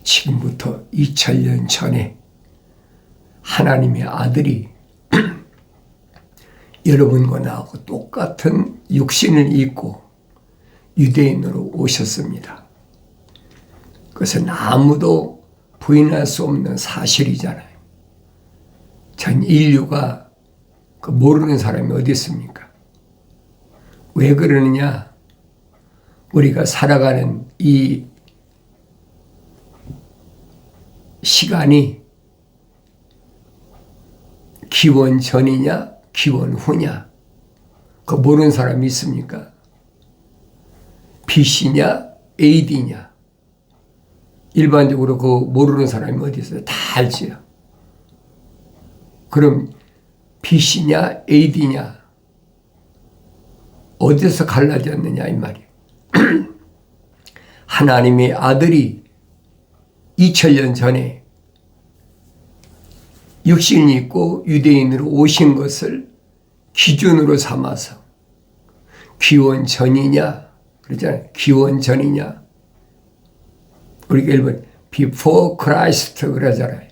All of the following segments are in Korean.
지금부터 2000년 전에 하나님의 아들이 여러분과 나하고 똑같은 육신을 입고 유대인으로 오셨습니다. 그것은 아무도 부인할 수 없는 사실이잖아요. 전 인류가 그 모르는 사람이 어디 있습니까? 왜 그러느냐? 우리가 살아가는 이 시간이 기원 전이냐 기원 후냐 그거 모르는 사람이 있습니까? BC냐 AD냐 일반적으로 그거 모르는 사람이 어디 있어요? 다 알지요. 그럼 BC냐 AD냐 어디서 갈라졌느냐 이 말이에요. 하나님의 아들이 2000년 전에 육신이 있고 유대인으로 오신 것을 기준으로 삼아서 기원 전이냐 그러잖아요. 기원 전이냐 우리가 일본 before Christ 그러잖아요.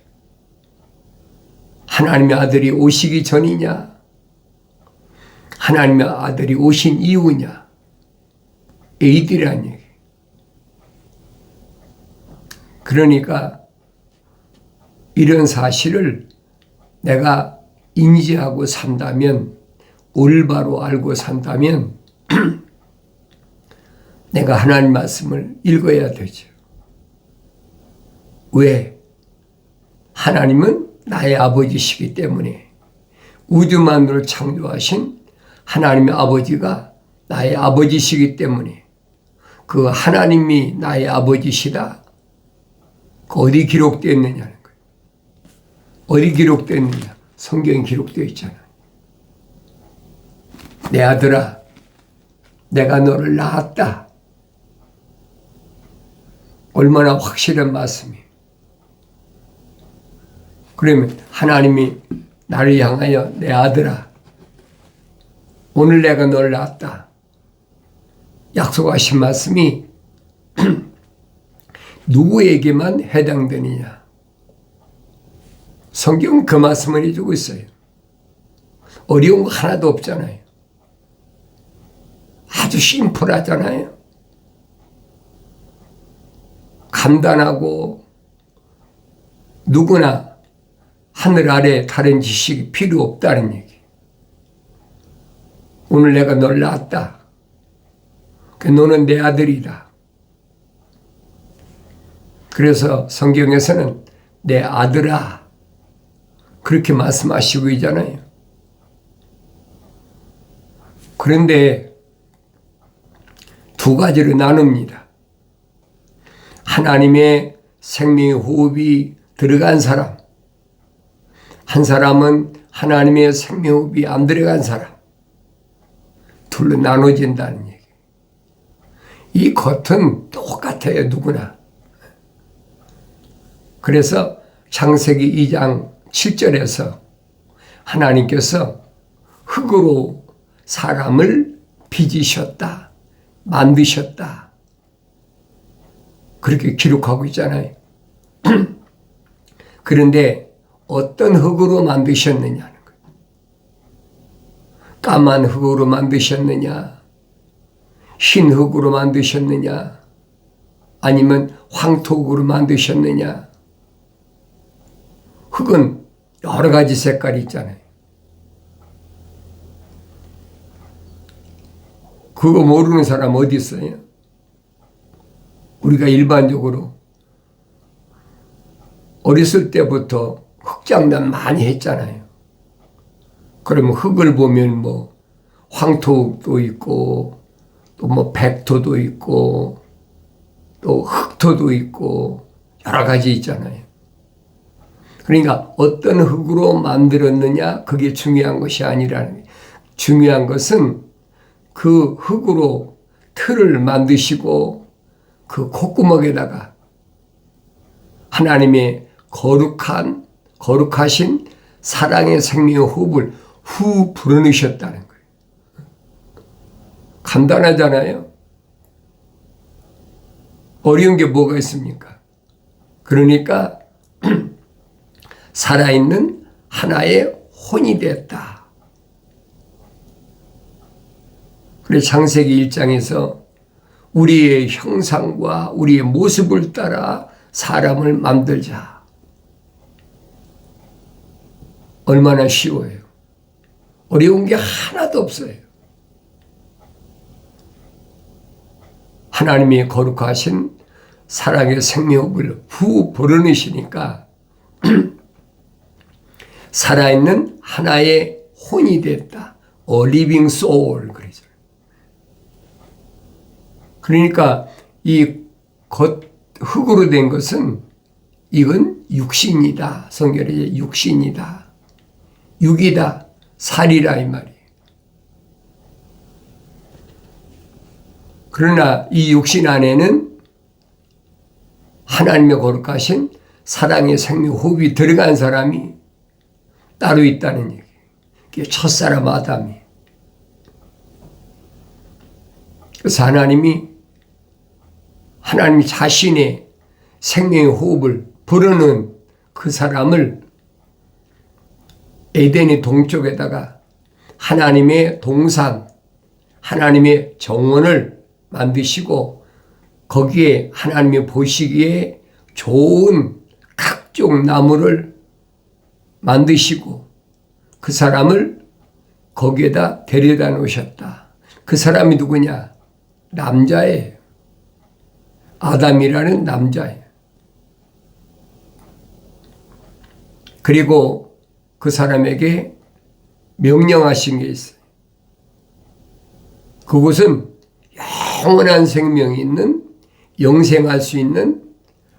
하나님의 아들이 오시기 전이냐 하나님의 아들이 오신 이후냐 AD라는 얘기. 그러니까 이런 사실을 내가 인지하고 산다면 올바로 알고 산다면 내가 하나님 말씀을 읽어야 되죠. 왜? 하나님은 나의 아버지시기 때문에 우주 만물을 창조하신 하나님의 아버지가 나의 아버지시기 때문에 그 하나님이 나의 아버지시다. 그 어디 기록되어 있느냐는 거예요. 어디 기록되어 있느냐? 성경에 기록되어 있잖아요. 내 아들아, 내가 너를 낳았다. 얼마나 확실한 말씀이에요. 그러면 하나님이 나를 향하여 내 아들아, 오늘 내가 너를 낳았다. 약속하신 말씀이 누구에게만 해당되느냐? 성경은 그 말씀을 해주고 있어요. 어려운 거 하나도 없잖아요. 아주 심플하잖아요. 간단하고 누구나 하늘 아래 다른 지식이 필요 없다는 얘기. 오늘 내가 널 낳았다. 너는 내 아들이다. 그래서 성경에서는 내 아들아 그렇게 말씀하시고 있잖아요. 그런데 두 가지로 나눕니다. 하나님의 생명의 호흡이 들어간 사람, 한 사람은 하나님의 생명호흡이 안 들어간 사람, 둘로 나눠진다는 얘기. 이 겉은 똑같아요, 누구나. 그래서 창세기 2장 7절에서 하나님께서 흙으로 사람을 빚으셨다, 만드셨다. 그렇게 기록하고 있잖아요. 그런데 어떤 흙으로 만드셨느냐는 거예요. 까만 흙으로 만드셨느냐, 흰 흙으로 만드셨느냐, 아니면 황토흙으로 만드셨느냐. 흙은 여러 가지 색깔이 있잖아요. 그거 모르는 사람 어디 있어요? 우리가 일반적으로 어렸을 때부터 흙장난 많이 했잖아요. 그러면 흙을 보면 뭐 황토도 있고 또 뭐 백토도 있고 또 흑토도 있고 여러 가지 있잖아요. 그러니까 어떤 흙으로 만들었느냐 그게 중요한 것이 아니라는 거예요. 중요한 것은 그 흙으로 틀을 만드시고 그 콧구멍에다가 하나님의 거룩하신 사랑의 생명의 호흡을 후 불어넣으셨다는 거예요. 간단하잖아요. 어려운 게 뭐가 있습니까? 그러니까 살아있는 하나의 혼이 됐다. 그래서 창세기 1장에서 우리의 형상과 우리의 모습을 따라 사람을 만들자. 얼마나 쉬워요. 어려운 게 하나도 없어요. 하나님이 거룩하신 사랑의 생명을 후 불어넣으시니까 살아있는 하나의 혼이 됐다. A living soul. 그러죠. 그러니까 이 흙으로 된 것은 이건 육신이다. 성경에 육신이다. 육이다. 살이라 이 말이에요. 그러나 이 육신 안에는 하나님의 거룩하신 사랑의 생명 호흡이 들어간 사람이 따로 있다는 얘기예요. 그게 첫사람 아담이. 그래서 하나님이 자신의 생명의 호흡을 불어넣은 그 사람을 에덴의 동쪽에다가 하나님의 동산, 하나님의 정원을 만드시고 거기에 하나님이 보시기에 좋은 각종 나무를 만드시고 그 사람을 거기에다 데려다 놓으셨다. 그 사람이 누구냐? 남자예요. 아담이라는 남자예요. 그리고 그 사람에게 명령하신 게 있어요. 그곳은 영원한 생명이 있는, 영생할 수 있는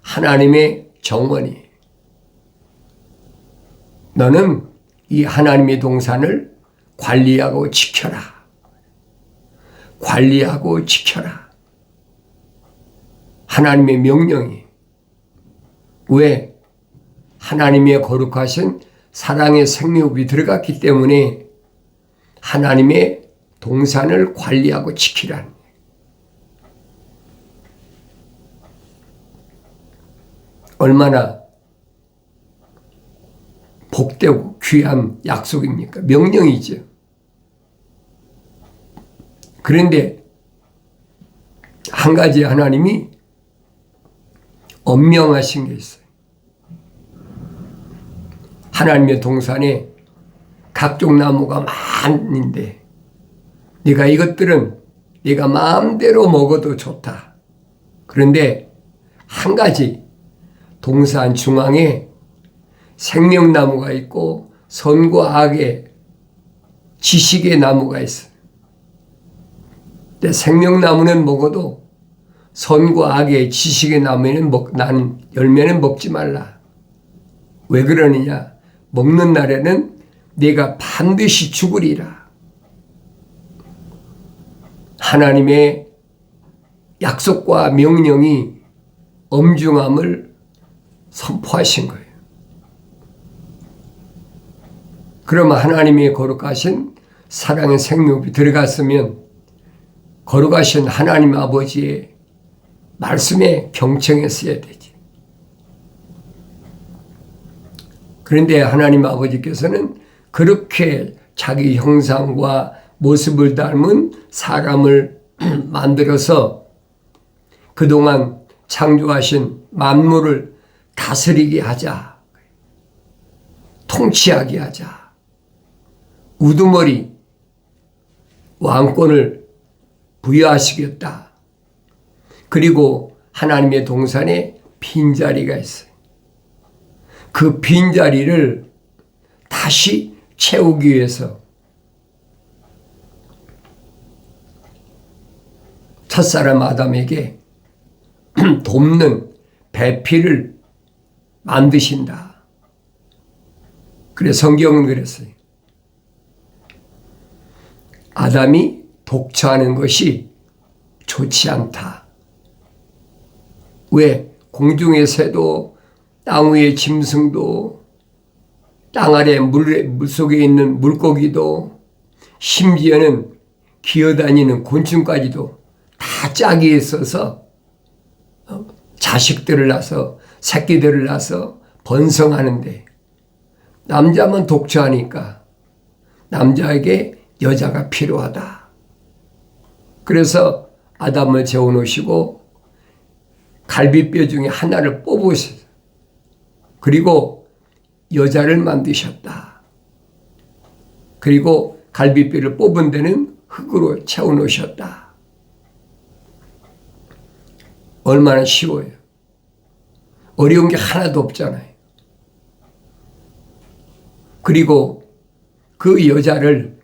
하나님의 정원이에요. 너는 이 하나님의 동산을 관리하고 지켜라. 관리하고 지켜라. 하나님의 명령이. 왜? 하나님의 거룩하신 사랑의 생명이 들어갔기 때문에 하나님의 동산을 관리하고 지키라는 거예요. 얼마나 복되고 귀한 약속입니까? 명령이죠. 그런데 한 가지 하나님이 엄명하신 게 있어요. 하나님의 동산에 각종 나무가 많은데 네가 이것들은 네가 마음대로 먹어도 좋다. 그런데 한 가지 동산 중앙에 생명나무가 있고 선과 악의 지식의 나무가 있어요. 근데 생명나무는 먹어도 선과 악의 지식의 나무에는 나는 열매는 먹지 말라. 왜 그러느냐? 먹는 날에는 네가 반드시 죽으리라. 하나님의 약속과 명령이 엄중함을 선포하신 거예요. 그러면 하나님의 거룩하신 사랑의 생명이 들어갔으면 거룩하신 하나님 아버지의 말씀에 경청했어야 되지. 그런데 하나님 아버지께서는 그렇게 자기 형상과 모습을 닮은 사람을 만들어서 그동안 창조하신 만물을 다스리게 하자. 통치하게 하자. 우두머리 왕권을 부여하시겠다. 그리고 하나님의 동산에 빈자리가 있어요. 그 빈자리를 다시 채우기 위해서 첫사람 아담에게 돕는 배필을 만드신다. 그래서 성경은 그랬어요. 아담이 독처하는 것이 좋지 않다. 왜? 공중의 새도 땅 위의 짐승도 땅 아래 물속에 있는 물고기도 심지어는 기어다니는 곤충까지도 다 짝이 있어서 자식들을 낳아서 새끼들을 낳아서 번성하는데 남자만 독처하니까 남자에게 여자가 필요하다. 그래서 아담을 재워놓으시고 갈비뼈 중에 하나를 뽑으셔서 그리고 여자를 만드셨다. 그리고 갈비뼈를 뽑은 데는 흙으로 채워놓으셨다. 얼마나 쉬워요. 어려운 게 하나도 없잖아요. 그리고 그 여자를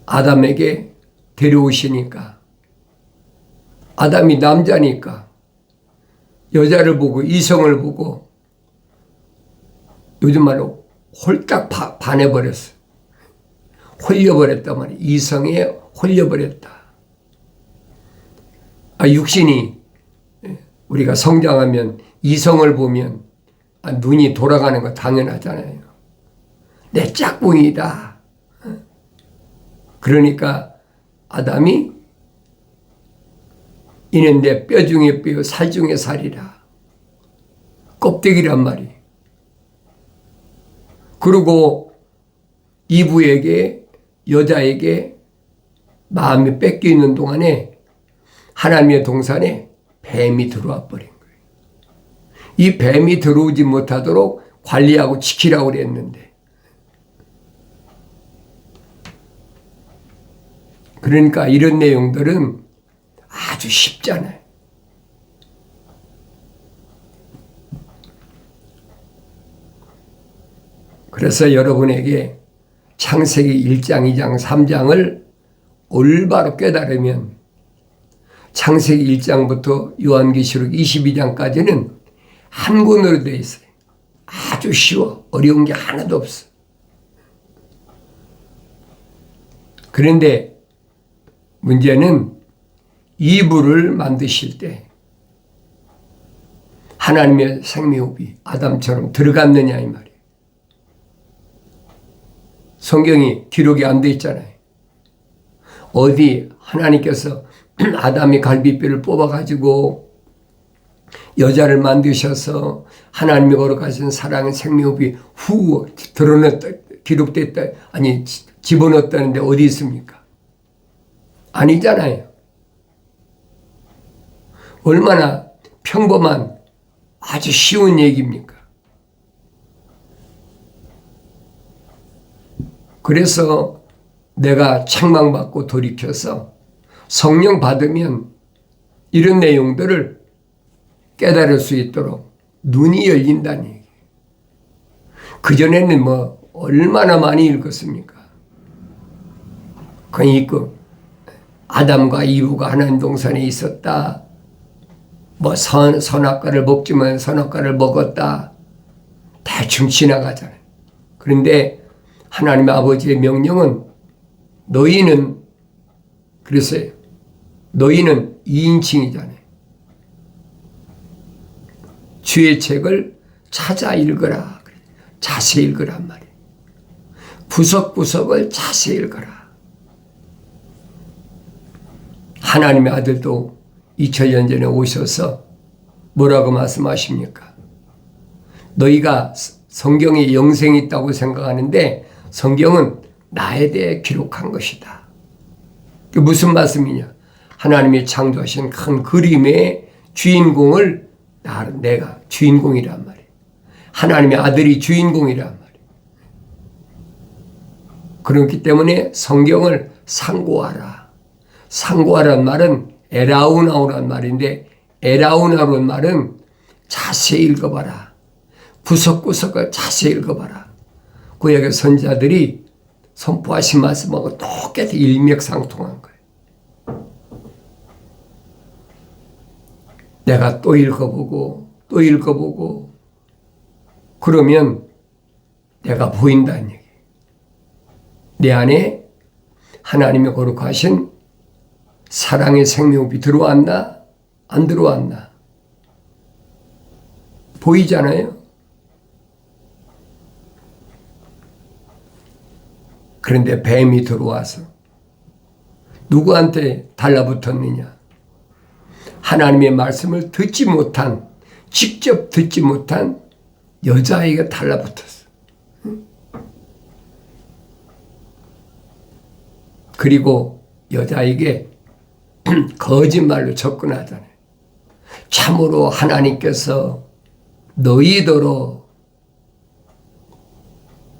아담에게 데려오시니까 아담이 남자니까 여자를 보고 이성을 보고 요즘 말로 홀딱 반해버렸어. 홀려버렸단 말이야. 이성에 홀려버렸다. 육신이 우리가 성장하면 이성을 보면 눈이 돌아가는 거 당연하잖아요. 내 짝꿍이다. 그러니까 아담이 이는 내 뼈 중에 뼈, 살 중에 살이라. 껍데기란 말이. 그리고 이브에게 여자에게 마음이 뺏겨 있는 동안에 하나님의 동산에 뱀이 들어와 버린 거예요. 이 뱀이 들어오지 못하도록 관리하고 지키라고 그랬는데 그러니까 이런 내용들은 아주 쉽잖아요. 그래서 여러분에게 창세기 1장, 2장, 3장을 올바로 깨달으면 창세기 1장부터 요한계시록 22장까지는 한 권으로 되어 있어요. 아주 쉬워. 어려운 게 하나도 없어. 그런데 문제는 이브를 만드실 때 하나님의 생명호흡이 아담처럼 들어갔느냐 이 말이에요. 성경이 기록이 안 돼 있잖아요. 어디 하나님께서 아담이 갈비뼈를 뽑아가지고 여자를 만드셔서 하나님이 거룩하신 사랑의 생명호흡이 후 드러냈다, 기록됐다, 아니 집어넣었다는데 어디 있습니까? 아니잖아요. 얼마나 평범한 아주 쉬운 얘기입니까? 그래서 내가 책망받고 돌이켜서 성령 받으면 이런 내용들을 깨달을 수 있도록 눈이 열린다는 얘기예요. 그전에는 뭐 얼마나 많이 읽었습니까? 그러니까 아담과 이브가 하나님 동산에 있었다. 뭐 선악과를 먹지만 선악과를 먹었다. 대충 지나가잖아요. 그런데 하나님의 아버지의 명령은 너희는 그랬어요. 너희는 2인칭이잖아요. 주의 책을 찾아 읽어라. 자세히 읽으란 말이에요. 구석구석을 자세히 읽어라. 하나님의 아들도 2000년 전에 오셔서 뭐라고 말씀하십니까? 너희가 성경에 영생이 있다고 생각하는데 성경은 나에 대해 기록한 것이다. 그게 무슨 말씀이냐? 하나님이 창조하신 큰 그림의 주인공을 내가 주인공이란 말이에요. 하나님의 아들이 주인공이란 말이에요. 그렇기 때문에 성경을 상고하라. 상고하란 말은 에라우나오란 말인데 에라우나오란 말은 자세히 읽어봐라. 구석구석을 자세히 읽어봐라. 구약의 선지자들이 선포하신 말씀하고 똑같이 일맥상통한 거예요. 내가 또 읽어보고 또 읽어보고 그러면 내가 보인다는 얘기예요. 내 안에 하나님의 거룩하신 사랑의 생명이 들어왔나? 안 들어왔나? 보이잖아요. 그런데 뱀이 들어와서 누구한테 달라붙었느냐? 하나님의 말씀을 듣지 못한 직접 듣지 못한 여자아이가 달라붙었어. 그리고 여자에게 거짓말로 접근하잖아요. 참으로 하나님께서 너희더러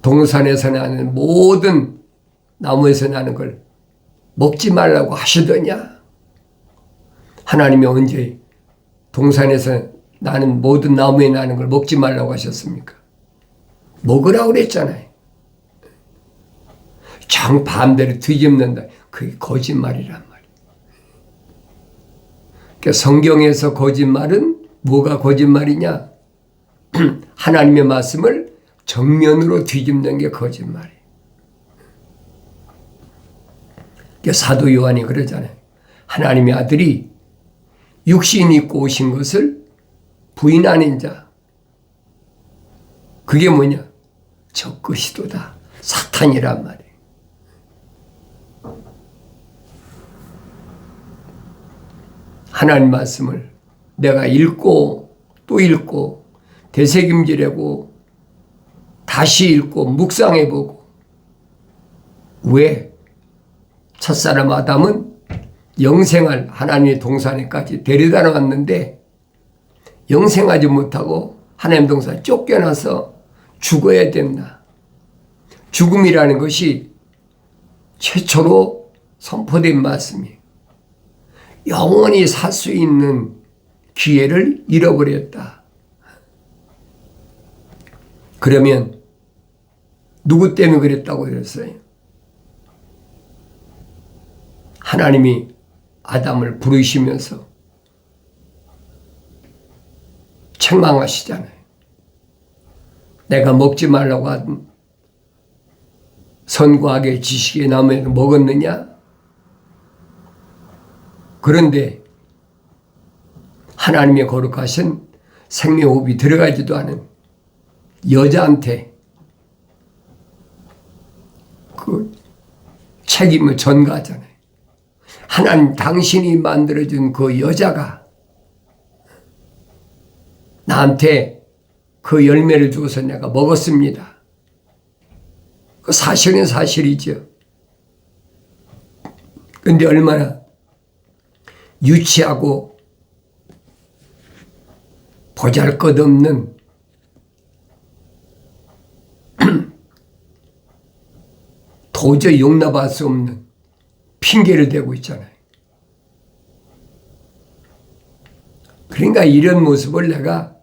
동산에서 나는 모든 나무에서 나는 걸 먹지 말라고 하시더냐? 하나님이 언제 동산에서 나는 모든 나무에 나는 걸 먹지 말라고 하셨습니까? 먹으라고 그랬잖아요. 정 반대로 뒤집는다. 그게 거짓말이란 말이에요. 그러니까 성경에서 거짓말은 뭐가 거짓말이냐? 하나님의 말씀을 정면으로 뒤집는 게 거짓말이에요. 그러니까 사도 요한이 그러잖아요. 하나님의 아들이 육신 입고 오신 것을 부인하는 자. 그게 뭐냐? 적그리스도다. 사탄이란 말이에요. 하나님 말씀을 내가 읽고 또 읽고 되새김질하고 다시 읽고 묵상해보고. 왜? 첫사람 아담은 영생할 하나님의 동산에까지 데려다 놨는데 영생하지 못하고 하나님 동산 쫓겨나서 죽어야 된다. 죽음이라는 것이 최초로 선포된 말씀이에요. 영원히 살 수 있는 기회를 잃어버렸다. 그러면 누구 때문에 그랬다고 그랬어요? 하나님이 아담을 부르시면서 책망하시잖아요. 내가 먹지 말라고 한 선과 악의 지식의 나무에도 먹었느냐? 그런데 하나님의 거룩하신 생명호흡이 들어가지도 않은 여자한테 그 책임을 전가하잖아요. 하나님 당신이 만들어준 그 여자가 나한테 그 열매를 주어서 내가 먹었습니다. 그 사실은 사실이죠. 근데 얼마나 유치하고 보잘것없는 도저히 용납할 수 없는 핑계를 대고 있잖아요. 그러니까 이런 모습을 내가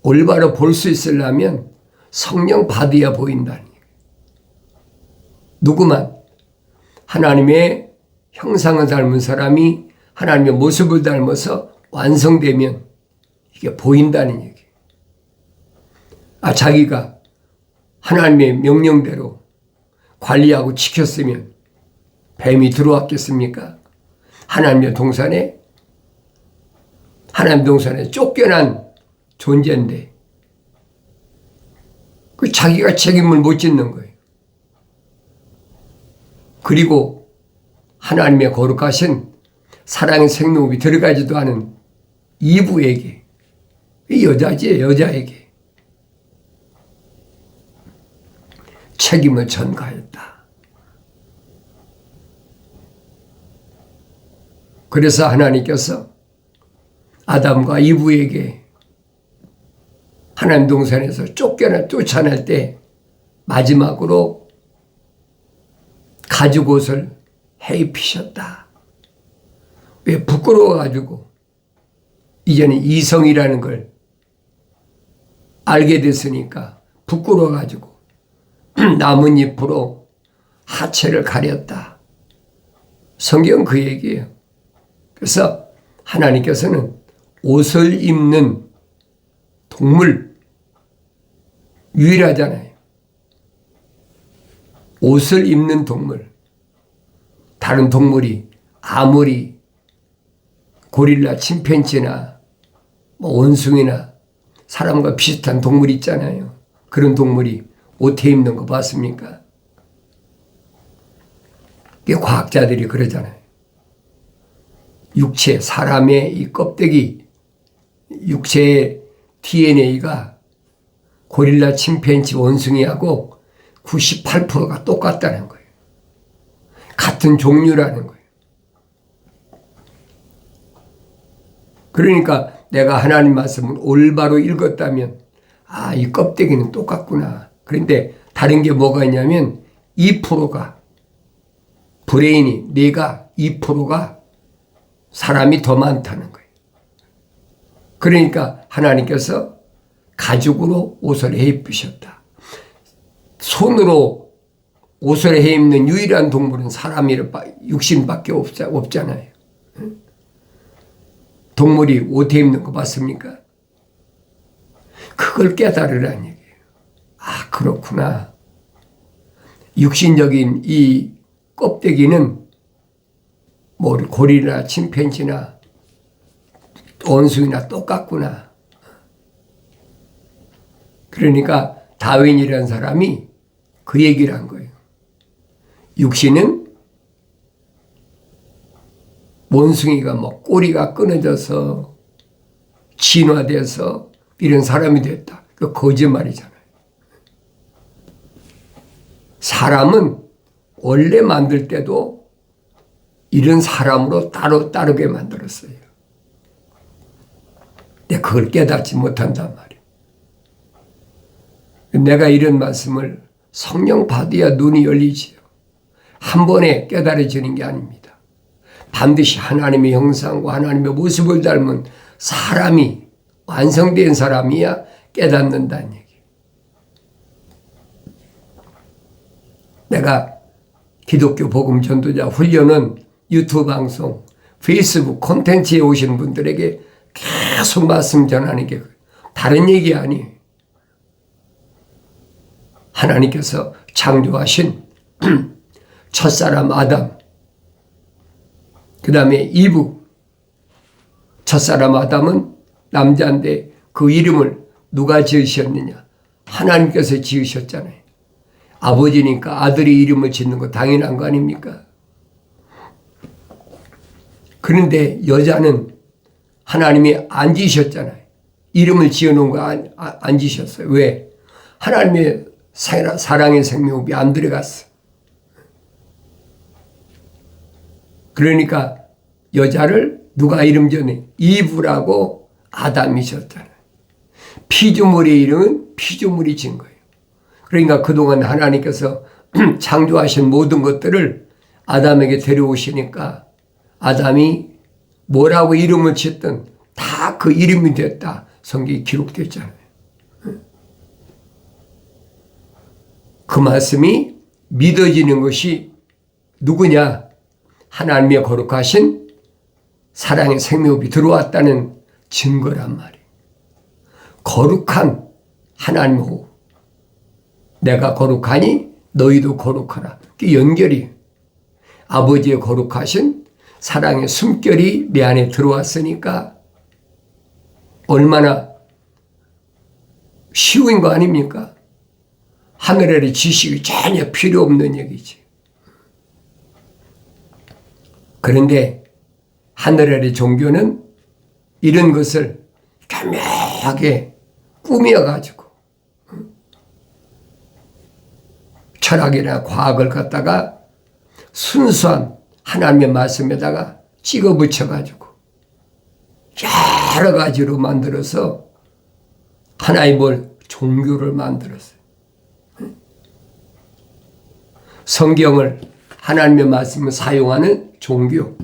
올바로 볼 수 있으려면 성령 받아야 보인다는 얘기예요. 누구만 하나님의 형상을 닮은 사람이 하나님의 모습을 닮아서 완성되면 이게 보인다는 얘기예요. 자기가 하나님의 명령대로 관리하고 지켰으면 뱀이 들어왔겠습니까? 하나님 동산에 쫓겨난 존재인데 그 자기가 책임을 못 짓는 거예요. 그리고 하나님의 거룩하신 사랑의 생명이 들어가지도 않은 이브에게, 이 여자에게 책임을 전가했다. 그래서 하나님께서 아담과 이브에게 하나님 동산에서 쫓아낼 때 마지막으로 가죽옷을 해입히셨다. 왜? 부끄러워가지고 이제는 이성이라는 걸 알게 됐으니까 부끄러워가지고 나뭇잎으로 하체를 가렸다. 성경 그 얘기예요. 그래서 하나님께서는 옷을 입는 동물 유일하잖아요. 옷을 입는 동물. 다른 동물이 아무리 고릴라, 침팬지나 원숭이나 사람과 비슷한 동물이 있잖아요. 그런 동물이 옷에 입는 거 봤습니까? 이게 과학자들이 그러잖아요. 육체, 사람의 이 껍데기, 육체의 DNA가 고릴라, 침팬지, 원숭이하고 98%가 똑같다는 거예요. 같은 종류라는 거예요. 그러니까 내가 하나님 말씀을 올바로 읽었다면 이 껍데기는 똑같구나. 그런데 다른 게 뭐가 있냐면 2%가 브레인이 뇌가 2%가 사람이 더 많다는 거예요. 그러니까 하나님께서 가죽으로 옷을 해 입으셨다. 손으로 옷을 해 입는 유일한 동물은 사람이 육신밖에 없잖아요. 동물이 옷 해 입는 거 봤습니까? 그걸 깨달으라는 얘기예요. 그렇구나. 육신적인 이 껍데기는 고릴라, 침팬지나 원숭이나 똑같구나. 그러니까 다윈이라는 사람이 그 얘기를 한 거예요. 육신은 원숭이가 꼬리가 끊어져서 진화돼서 이런 사람이 됐다. 그 거짓말이잖아요. 사람은 원래 만들 때도 이런 사람으로 따르게 만들었어요. 근데 그걸 깨닫지 못한단 말이에요. 내가 이런 말씀을 성령 받아야 눈이 열리지요. 한 번에 깨달아지는 게 아닙니다. 반드시 하나님의 형상과 하나님의 모습을 닮은 사람이 완성된 사람이야 깨닫는다는 얘기예요. 내가 기독교 복음 전도자 훈련은 유튜브 방송, 페이스북 콘텐츠에 오신 분들에게 계속 말씀 전하는 게 다른 얘기 아니에요. 하나님께서 창조하신 첫사람 아담, 그 다음에 이브. 첫사람 아담은 남자인데 그 이름을 누가 지으셨느냐? 하나님께서 지으셨잖아요. 아버지니까 아들이 이름을 짓는 거 당연한 거 아닙니까? 그런데 여자는 하나님이 안 지으셨잖아요. 이름을 지어놓은 거 안 지으셨어요. 왜? 하나님의 사랑의 생명이 안 들어갔어. 그러니까 여자를 누가 이름 지었네? 이브라고 아담이셨잖아요. 피조물의 이름은 피조물이 진 거예요. 그러니까 그동안 하나님께서 창조하신 모든 것들을 아담에게 데려오시니까 아담이 뭐라고 이름을 짓든 다 그 이름이 됐다. 성경이 기록됐잖아요. 그 말씀이 믿어지는 것이 누구냐? 하나님의 거룩하신 사랑의 생명이 들어왔다는 증거란 말이에요. 거룩한 하나님 호흡. 내가 거룩하니 너희도 거룩하라. 그 연결이 아버지의 거룩하신 사랑의 숨결이 내 안에 들어왔으니까 얼마나 쉬운 거 아닙니까? 하늘 아래 지식이 전혀 필요 없는 얘기지. 그런데 하늘 아래 종교는 이런 것을 교묘하게 꾸며가지고 철학이나 과학을 갖다가 순수한 하나님의 말씀에다가 찍어 붙여가지고 여러 가지로 만들어서 하나의 종교를 만들었어요. 성경을 하나님의 말씀을 사용하는 종교.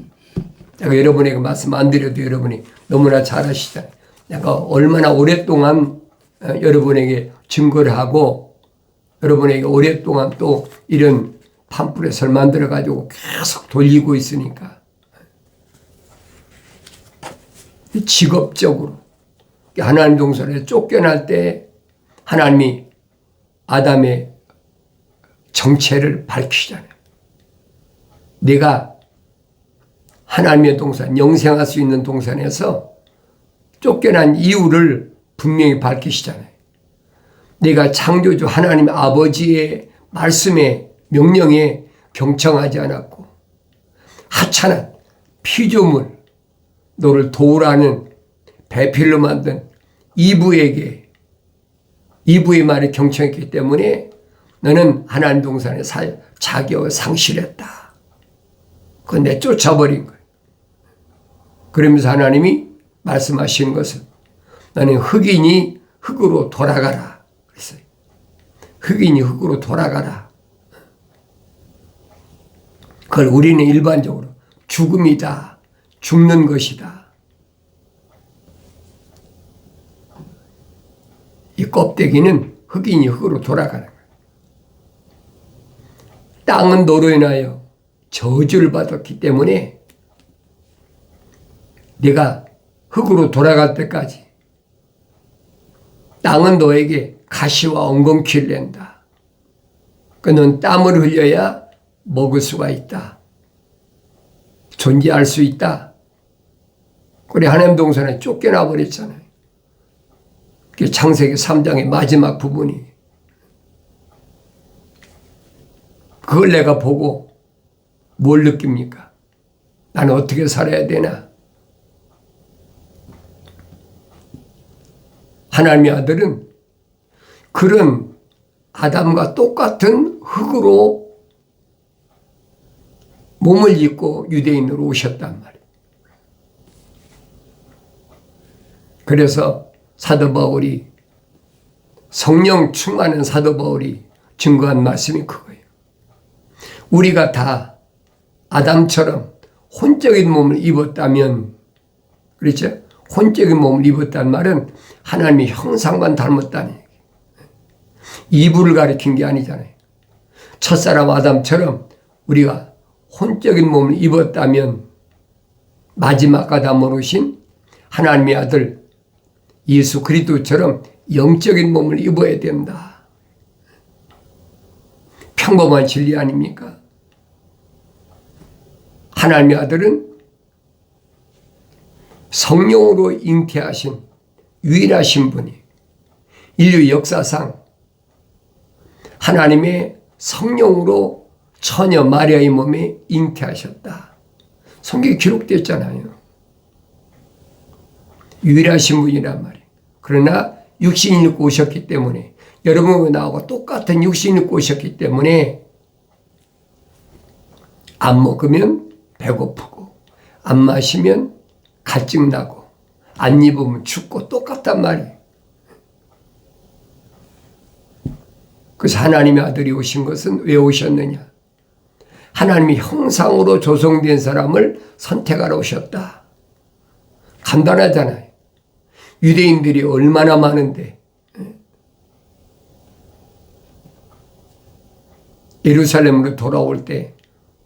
제가 여러분에게 말씀 안 드려도 여러분이 너무나 잘 아시잖아요. 내가 얼마나 오랫동안 여러분에게 증거를 하고 여러분에게 오랫동안 또 이런 팜플렛을 만들어가지고 계속 돌리고 있으니까 직업적으로 하나님 동산에 쫓겨날 때 하나님이 아담의 정체를 밝히잖아요. 내가 하나님의 동산, 영생할 수 있는 동산에서 쫓겨난 이유를 분명히 밝히시잖아요. 내가 창조주 하나님 아버지의 말씀에 명령에 경청하지 않았고 하찮은 피조물 너를 도우라는 배필로 만든 이브의 말이 경청했기 때문에 너는 하나님 동산에 살 자격을 상실했다. 그건 내쫓아버린 거예요. 그러면서 하나님이 말씀하시는 것은 너는 흑인이 흑으로 돌아가라 그랬어요. 흑인이 흑으로 돌아가라. 그걸 우리는 일반적으로 죽음이다, 죽는 것이다. 이 껍데기는 흑인이 흑으로 돌아가는 거예요. 땅은 너로 인하여 저주를 받았기 때문에 네가 흙으로 돌아갈 때까지 땅은 너에게 가시와 엉겅퀴를 낸다. 그는 땀을 흘려야 먹을 수가 있다. 존재할 수 있다. 그래 하나님 동산에 쫓겨나 버렸잖아요. 그게 창세기 3장의 마지막 부분이. 그걸 내가 보고 뭘 느낍니까? 나는 어떻게 살아야 되나? 하나님의 아들은 그런 아담과 똑같은 흙으로 몸을 입고 유대인으로 오셨단 말이에요. 그래서 사도 바울이 성령 충만한 사도 바울이 증거한 말씀이 그거예요. 우리가 다 아담처럼 혼적인 몸을 입었다면, 그렇죠? 혼적인 몸을 입었다는 말은 하나님의 형상만 닮았다는 얘기예요. 이브를 가리킨 게 아니잖아요. 첫사람 아담처럼 우리가 혼적인 몸을 입었다면 마지막 아담으로 오신 하나님의 아들 예수 그리스도처럼 영적인 몸을 입어야 된다. 평범한 진리 아닙니까? 하나님의 아들은 성령으로 잉태하신 유일하신 분이 인류 역사상 하나님의 성령으로 처녀 마리아의 몸에 잉태하셨다. 성경에 기록됐잖아요. 유일하신 분이란 말이에요. 그러나 육신을 입고 오셨기 때문에 여러분과 나하고 똑같은 육신을 입고 오셨기 때문에 안 먹으면 배고프고 안 마시면 갈증나고 안 입으면 춥고 똑같단 말이에요. 그래서 하나님의 아들이 오신 것은 왜 오셨느냐? 하나님의 형상으로 조성된 사람을 선택하러 오셨다. 간단하잖아요. 유대인들이 얼마나 많은데 예루살렘으로 돌아올 때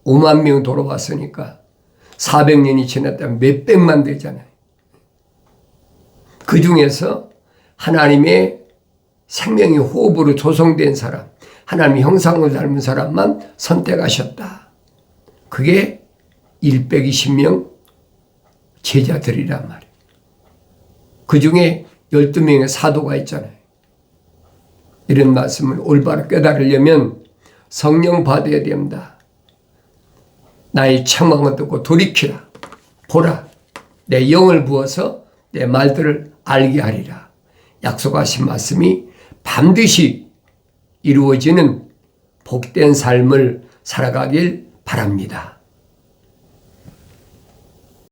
5만 명 돌아왔으니까 400년이 지났다면 몇백만 되잖아요. 그 중에서 하나님의 생명의 호흡으로 조성된 사람, 하나님의 형상으로 닮은 사람만 선택하셨다. 그게 120명 제자들이란 말이에요. 그 중에 12명의 사도가 있잖아요. 이런 말씀을 올바로 깨달으려면 성령 받아야 됩니다. 나의 책망을 듣고 돌이키라. 보라. 내 영을 부어서 내 말들을 알게 하리라. 약속하신 말씀이 반드시 이루어지는 복된 삶을 살아가길 바랍니다.